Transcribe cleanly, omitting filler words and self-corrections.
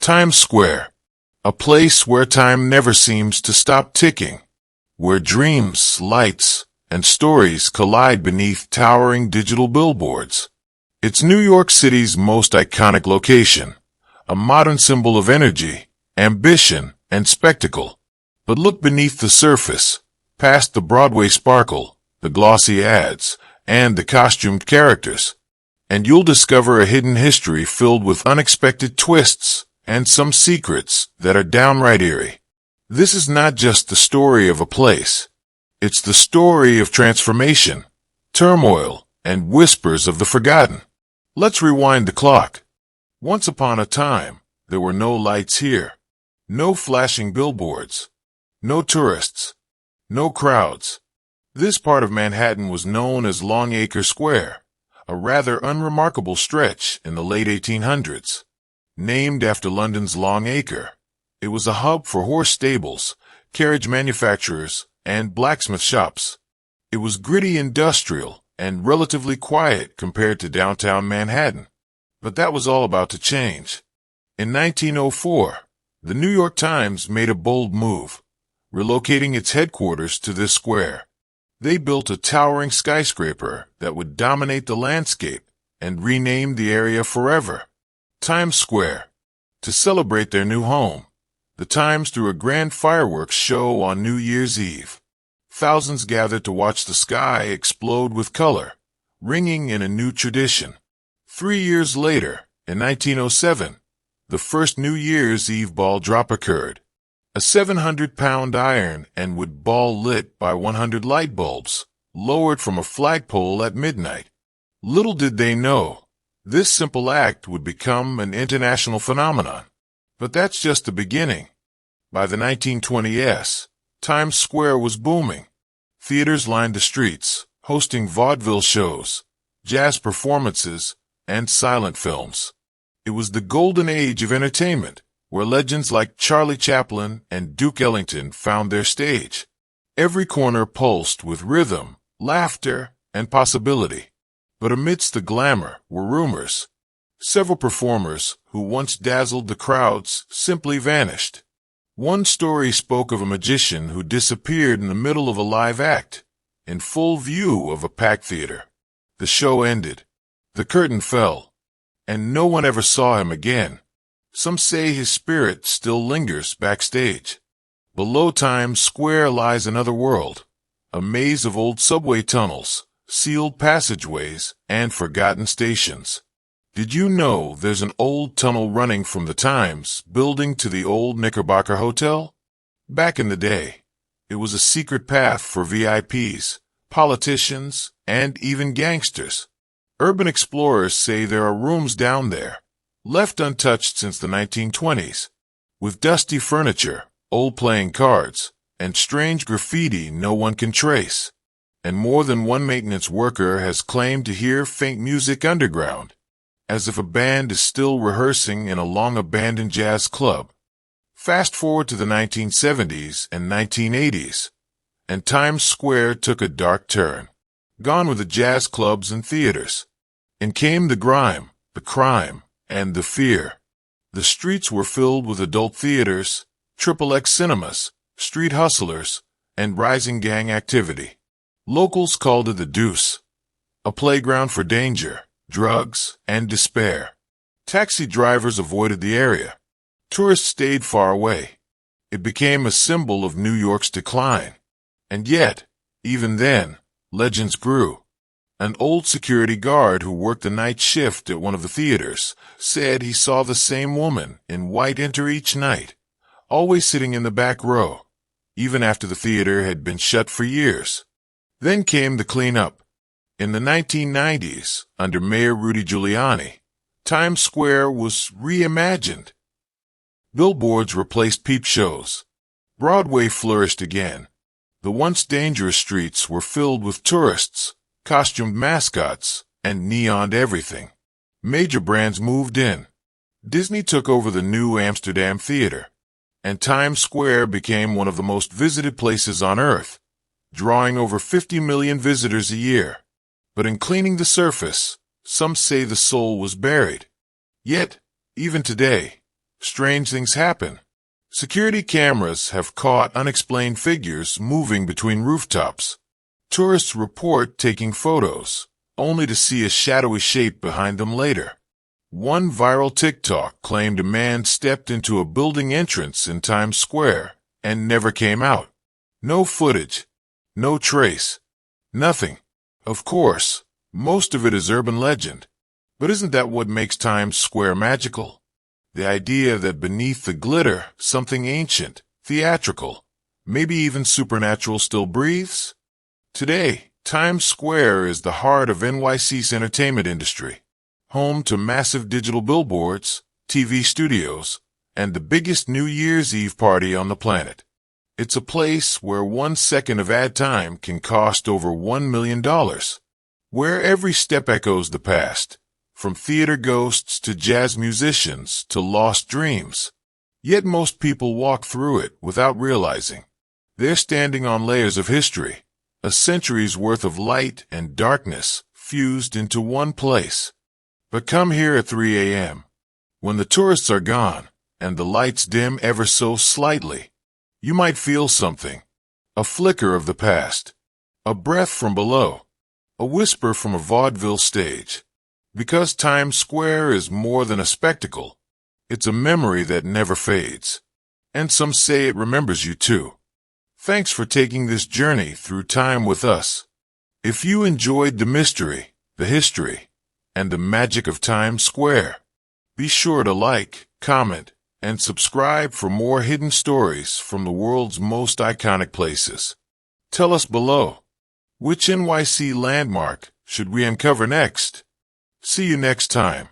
Times Square, a place where time never seems to stop ticking, where dreams, lights, and stories collide beneath towering digital billboards. It's New York City's most iconic location, a modern symbol of energy, ambition, and spectacle. But look beneath the surface, past the Broadway sparkle, the glossy ads, and the costumed characters, and you'll discover a hidden history filled with unexpected twists and some secrets that are downright eerie. This is not just the story of a place. It's the story of transformation, turmoil, and whispers of the forgotten. Let's rewind the clock. Once upon a time, there were no lights here, no flashing billboards, no tourists, no crowds. This part of Manhattan was known as Longacre Square, a rather unremarkable stretch in the late 1800s. Named after London's Long Acre, it was a hub for horse stables, carriage manufacturers, and blacksmith shops. It was gritty industrial and relatively quiet compared to downtown Manhattan. But that was all about to change. In 1904, the New York Times made a bold move, relocating its headquarters to this square. They built a towering skyscraper that would dominate the landscape and renamed the area forever Times Square. To celebrate their new home, the Times threw a grand fireworks show on New Year's Eve. Thousands gathered to watch the sky explode with color, ringing in a new tradition. 3 years later, in 1907, the first New Year's Eve ball drop occurred. A 700-pound iron and wood ball lit by 100 light bulbs, lowered from a flagpole at midnight. Little did they know, this simple act would become an international phenomenon. But that's just the beginning. By the 1920s, Times Square was booming. Theaters lined the streets, hosting vaudeville shows, jazz performances, and silent films. It was the golden age of entertainment, where legends like Charlie Chaplin and Duke Ellington found their stage. Every corner pulsed with rhythm, laughter, and possibility. But amidst the glamour were rumors. Several performers who once dazzled the crowds simply vanished. One story spoke of a magician who disappeared in the middle of a live act, in full view of a packed theater. The show ended. The curtain fell, and no one ever saw him again. Some say his spirit still lingers backstage. Below Times Square lies another world, a maze of old subway tunnels, sealed passageways, and forgotten stations. Did you know there's an old tunnel running from the Times building to the old Knickerbocker Hotel? Back in the day, it was a secret path for VIPs, politicians, and even gangsters. Urban explorers say there are rooms down there, left untouched since the 1920s, with dusty furniture, old playing cards, and strange graffiti no one can trace. And more than one maintenance worker has claimed to hear faint music underground, as if a band is still rehearsing in a long-abandoned jazz club. Fast forward to the 1970s and 1980s, and Times Square took a dark turn. Gone were the jazz clubs and theaters. In came the grime, the crime, and the fear. The streets were filled with adult theaters, XXX cinemas, street hustlers, and rising gang activity. Locals called it the Deuce, a playground for danger, drugs, and despair. Taxi drivers avoided the area. Tourists stayed far away. It became a symbol of New York's decline. And yet, even then, legends grew. An old security guard who worked the night shift at one of the theaters said he saw the same woman in white enter each night, always sitting in the back row, even after the theater had been shut for years. Then came the cleanup. In the 1990s, under Mayor Rudy Giuliani, Times Square was reimagined. Billboards replaced peep shows. Broadway flourished again. The once dangerous streets were filled with tourists, costumed mascots, and neoned everything. Major brands moved in. Disney took over the New Amsterdam Theater, and Times Square became one of the most visited places on Earth, drawing over 50 million visitors a year. But in cleaning the surface, some say the soul was buried. Yet, even today, strange things happen. Security cameras have caught unexplained figures moving between rooftops. Tourists report taking photos, only to see a shadowy shape behind them later. One viral TikTok claimed a man stepped into a building entrance in Times Square and never came out. No footage, no trace, nothing. Of course, most of it is urban legend. But isn't that what makes Times Square magical? The idea that beneath the glitter, something ancient, theatrical, maybe even supernatural still breathes? Today, Times Square is the heart of NYC's entertainment industry, home to massive digital billboards, TV studios, and the biggest New Year's Eve party on the planet. It's a place where 1 second of ad time can cost over $1 million, where every step echoes the past, from theater ghosts to jazz musicians to lost dreams. Yet most people walk through it without realizing. They're standing on layers of history, a century's worth of light and darkness fused into one place. But come here at 3 a.m., when the tourists are gone and the lights dim ever so slightly. You might feel something, a flicker of the past, a breath from below, a whisper from a vaudeville stage. Because Times Square is more than a spectacle, it's a memory that never fades. And some say it remembers you too. Thanks for taking this journey through time with us. If you enjoyed the mystery, the history, and the magic of Times Square, be sure to like, comment, and subscribe for more hidden stories from the world's most iconic places. Tell us below, which NYC landmark should we uncover next? See you next time.